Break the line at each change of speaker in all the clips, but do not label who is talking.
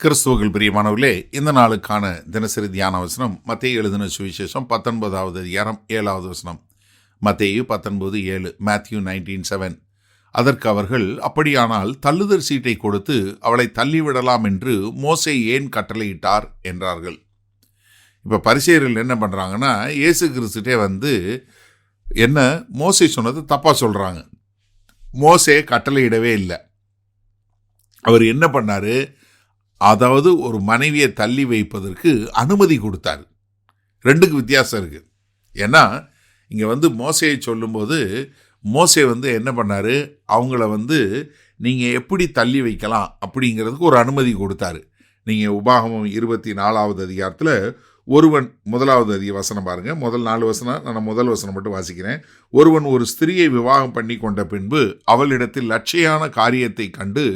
கிறிஸ்துவுக்குள் பிரியமானவர்களே, இந்த நாளுக்கான தினசரி தியான வசனம் மத்தேயு எழுதின சுவிசேஷம் 19வது அதிகாரம் 7வது வசனம். மத்தேயு 19:7, மேத்யூ 19:7. அதற்கு அவர்கள், அப்படியானால் தள்ளுதற் சீட்டை கொடுத்து அவளை தள்ளிவிடலாம் என்று மோசே ஏன் கட்டளையிட்டார் என்றார்கள். இப்போ பரிசேயர்கள் என்ன பண்ணுறாங்கன்னா, இயேசு கிறிஸ்துட்டே என்ன மோசே சொன்னது தப்பாக சொல்கிறாங்க. மோசே கட்டளையிடவே இல்லை. அவர் என்ன பண்ணார்? அதாவது ஒரு மனைவியை தள்ளி வைப்பதற்கு அனுமதி கொடுத்தார். ரெண்டுக்கு வித்தியாசம் இருக்குது. ஏன்னா இங்கே மோசையை சொல்லும்போது மோசே என்ன பண்ணார்? அவங்கள நீங்கள் எப்படி தள்ளி வைக்கலாம் அப்படிங்கிறதுக்கு ஒரு அனுமதி கொடுத்தாரு. நீங்கள் உபாகமம் 24வது அதிகாரத்தில் ஒருவன் 1வது வசனம் பாருங்கள். முதல் 4 வசனம், நான் முதல் வசனம் மட்டும் வாசிக்கிறேன். ஒருவன் ஒரு ஸ்திரியை விவாகம் பண்ணி கொண்ட பின்பு அவளிடத்தில் லட்சையான காரியத்தை கண்டு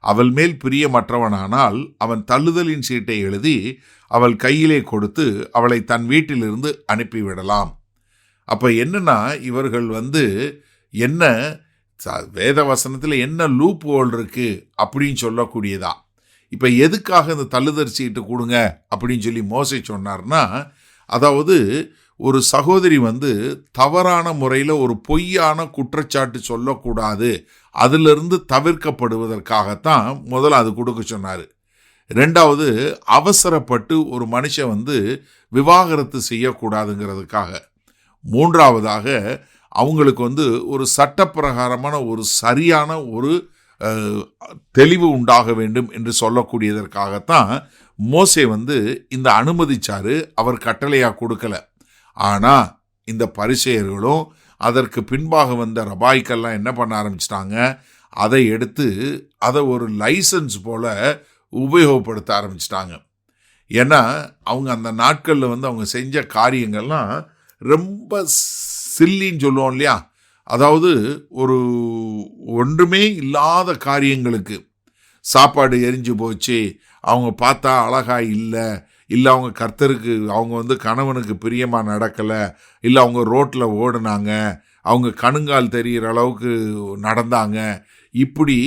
அவள் மேல் பிரியமற்றவனானால் அவன் தள்ளுதலின் சீட்டை எழுதி அவள் கையிலே கொடுத்து அவளை தன் வீட்டிலிருந்து அனுப்பிவிடலாம். அப்போ என்னன்னா, இவர்கள் என்ன வேத வசனத்தில் என்ன லூப் ஹோல் இருக்கு அப்படின்னு சொல்லக்கூடியதா. இப்போ எதுக்காக இந்த தள்ளுதற் சீட்டு கொடுங்க அப்படின்னு சொல்லி மோசே சொன்னார்னா, அதாவது ஒரு சகோதரி தவறான முறையில் ஒரு பொய்யான குற்றச்சாட்டு சொல்லக்கூடாது, அதிலிருந்து தவிர்க்கப்படுவதற்காகத்தான் முதல்ல அது கொடுக்க சொன்னார். ரெண்டாவது, அவசரப்பட்டு ஒரு மனுஷன் விவாகரத்து செய்யக்கூடாதுங்கிறதுக்காக. மூன்றாவதாக, அவங்களுக்கு ஒரு சட்டப்பிரகாரமான ஒரு சரியான ஒரு தெளிவு உண்டாக வேண்டும் என்று சொல்லக்கூடியதற்காகத்தான் மோசே இந்த அனுமதிச்சாரு. அவர் கட்டளையாக கொடுக்கல. ஆனால் இந்த பரிசேயர்களும் அதற்கு பின்பாக வந்த ரபாய்க்கெல்லாம் என்ன பண்ண ஆரம்பிச்சிட்டாங்க? அதை எடுத்து அதை ஒரு லைசன்ஸ் போல் உபயோகப்படுத்த ஆரம்பிச்சிட்டாங்க. ஏன்னா அவங்க அந்த நாட்களில் அவங்க செஞ்ச காரியங்கள்லாம் ரொம்ப சில்லின்னு சொல்லுவோம் இல்லையா? அதாவது ஒரு ஒன்றுமே இல்லாத காரியங்களுக்கு, சாப்பாடு எரிஞ்சு போச்சு, அவங்க பார்த்தா அழகா இல்லை, அவங்க கர்த்தருக்கு அவங்க கணவனுக்கு பிரியமாக நடக்கலை, இல்லை அவங்க ரோட்டில் ஓடுனாங்க, அவங்க கணுங்கால் தெரிகிற அளவுக்கு நடந்தாங்க, இப்படி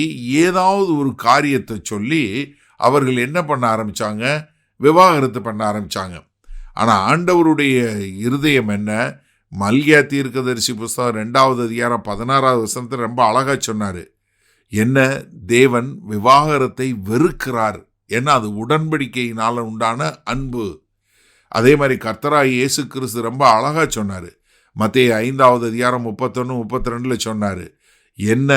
ஏதாவது ஒரு காரியத்தை சொல்லி அவர்கள் என்ன பண்ண ஆரம்பித்தாங்க? விவாகரத்து பண்ண ஆரம்பித்தாங்க. ஆனால் ஆண்டவருடைய இருதயம் என்ன? மல்கியா தீர்க்கதரிசி புஸ்தகம் 2வது அதிகாரம் 16வது வசனத்தில் ரொம்ப அழகாக சொன்னார். என்ன? தேவன் விவாகரத்தை வெறுக்கிறார். ஏன்னா அது உடன்படிக்கையினால் உண்டான அன்பு. அதே மாதிரி கர்த்தராகிய இயேசு கிறிஸ்து ரொம்ப அழகாக சொன்னார். மத்தேயு 5வது அதிகாரம் 31-32 சொன்னார். என்ன?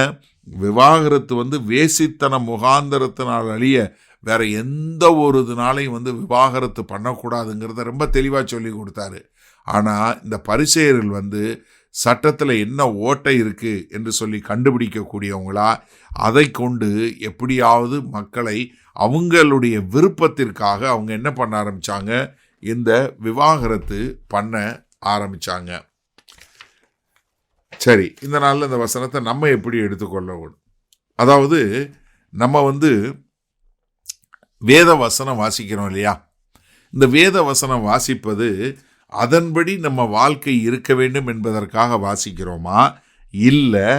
விவாகரத்து வேசித்தன முகாந்தரத்தினால் அழிய வேற எந்த ஒரு நாளையும் விவாகரத்து பண்ணக்கூடாதுங்கிறத ரொம்ப தெளிவாக சொல்லி கொடுத்தாரு. ஆனால் இந்த பரிசேயர்கள் சட்டத்தில் என்ன ஓட்டை இருக்குது என்று சொல்லி கண்டுபிடிக்கக்கூடியவங்களா, அதை கொண்டு எப்படியாவது மக்களை அவங்களுடைய விருப்பத்திற்காக அவங்க என்ன பண்ண ஆரம்பித்தாங்க? இந்த விவாகரத்து பண்ண ஆரம்பித்தாங்க. சரி, இந்த நாளில் இந்த வசனத்தை நம்ம எப்படி எடுத்துக்கொள்ளணும்? அதாவது நம்ம வேத வசனம் வாசிக்கிறோம் இல்லையா? இந்த வேத வசனம் வாசிப்பது அதன்படி நம்ம வாழ்க்கை இருக்க வேண்டும் என்பதற்காக வாசிக்கிறோமா, இல்லை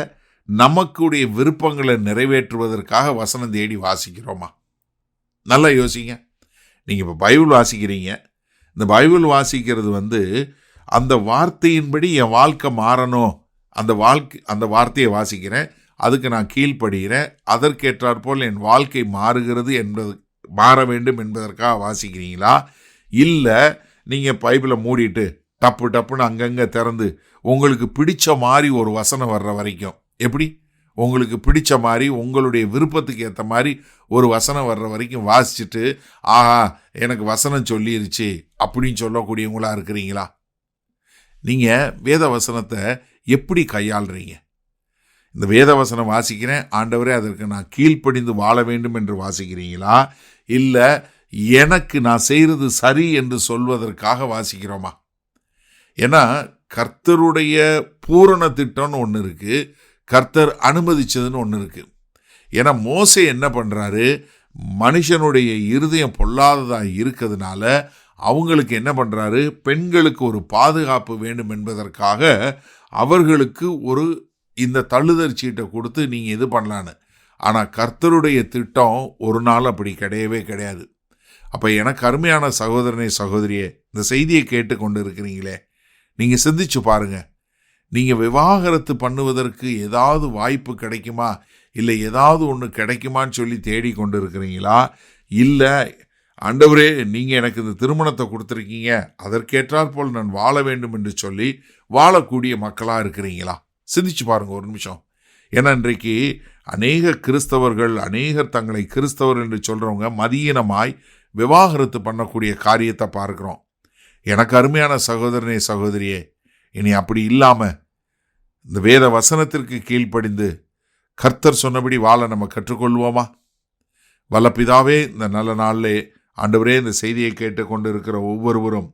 நமக்குடைய விருப்பங்களை நிறைவேற்றுவதற்காக வசனம் தேடி வாசிக்கிறோமா? நல்லா யோசிங்க. நீங்கள் இப்போ பைபிள் வாசிக்கிறீங்க. இந்த பைபிள் வாசிக்கிறது அந்த வார்த்தையின்படி என் வாழ்க்கை மாறணும், அந்த வார்த்தையை வாசிக்கிறேன், அதுக்கு நான் கீழ்ப்படுகிறேன், அதற்கேற்றாற்போல் என் வாழ்க்கை மாற வேண்டும் என்பதற்காக வாசிக்கிறீங்களா? இல்லை நீங்கள் பைபிளை மூடிட்டு டப்புன்னு அங்கங்கே திறந்து உங்களுக்கு பிடிச்ச மாதிரி ஒரு வசனம் வர்ற வரைக்கும், எப்படி உங்களுக்கு பிடிச்ச மாதிரி உங்களுடைய விருப்பத்துக்கு ஏற்ற மாதிரி ஒரு வசனம் வர்ற வரைக்கும் வாசிச்சுட்டு, ஆஹா எனக்கு வசனம் சொல்லிருச்சு அப்படின்னு சொல்லக்கூடியவங்களா இருக்கிறீங்களா? நீங்கள் வேத வசனத்தை எப்படி கையாளுறீங்க? இந்த வேத வசனம் வாசிக்கிறேன், ஆண்டவரே அதற்கு நான் கீழ்ப்படிந்து வாழ வேண்டும் என்று வாசிக்கிறீங்களா? இல்லை எனக்கு நான் செய்கிறது சரி என்று சொல்வதற்காக வாசிக்கிறோமா? ஏன்னா கர்த்தருடைய பூரண திட்டம்னு ஒன்று இருக்குது, கர்த்தர் அனுமதிச்சதுன்னு ஒன்று இருக்குது. ஏன்னா மோசே என்ன பண்ணுறாரு? மனுஷனுடைய இருதயம் பொல்லாததாக இருக்கிறதுனால அவங்களுக்கு என்ன பண்ணுறாரு? பெண்களுக்கு ஒரு பாதுகாப்பு வேண்டும் என்பதற்காக அவர்களுக்கு இந்த தள்ளுதற் சீட்டை கொடுத்து நீங்கள் இது பண்ணலான்னு. ஆனால் கர்த்தருடைய திட்டம் ஒரு நாள் அப்படி கிடையவே கிடையாது. அப்போ எனக்கு அருமையான சகோதரனே சகோதரியே, இந்த செய்தியை கேட்டு கொண்டு இருக்கிறீங்களே, நீங்கள் சிந்திச்சு பாருங்க. நீங்கள் விவாகரத்து பண்ணுவதற்கு ஏதாவது வாய்ப்பு கிடைக்குமா, இல்லை ஏதாவது ஒன்று கிடைக்குமான்னு சொல்லி தேடி கொண்டு இருக்கிறீங்களா? இல்லை, ஆண்டவரே நீங்கள் எனக்கு இந்த திருமணத்தை கொடுத்துருக்கீங்க, அதற்கேற்றாற் போல் நான் வாழ வேண்டும் என்று சொல்லி வாழக்கூடிய மக்களாக இருக்கிறீங்களா? சிந்திச்சு பாருங்கள் ஒரு நிமிஷம். ஏன்னா இன்றைக்கு அநேக கிறிஸ்தவர்கள், அநேகர் தங்களை கிறிஸ்தவர் என்று சொல்கிறவங்க மதியீனமாய் விவாகரத்து பண்ணக்கூடிய காரியத்தை பார்க்குறோம். எனக்கு அருமையான சகோதரனே சகோதரியே, இனி அப்படி இல்லாமல் இந்த வேத வசனத்திற்கு கீழ்ப்படிந்து கர்த்தர் சொன்னபடி வாழ நம்ம கற்றுக்கொள்வோமா? வல்ல பிதாவே, இந்த நல்ல நாளிலே ஆண்டவரே, இந்த செய்தியை கேட்டுக்கொண்டு இருக்கிற ஒவ்வொருவரும்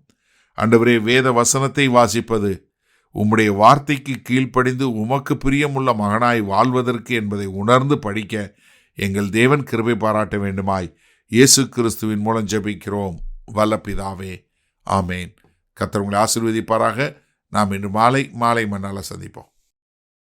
ஆண்டவரே, வேத வசனத்தை வாசிப்பது உம்முடைய வார்த்தைக்கு கீழ்ப்படிந்து உமக்கு பிரியமுள்ள மகனாய் வாழ்வதற்கு என்பதை உணர்ந்து படிக்க எங்கள் தேவன் கிருபை பாராட்ட வேண்டுமாய் இயேசு கிறிஸ்துவின் மூலம் ஜெபிக்கிறோம் வல்ல பிதாவே, ஆமேன். கர்த்தர் உங்களை ஆசீர்வதிப்பாராக. நாம் இன்று மாலை மண்ணால சந்திப்போம்.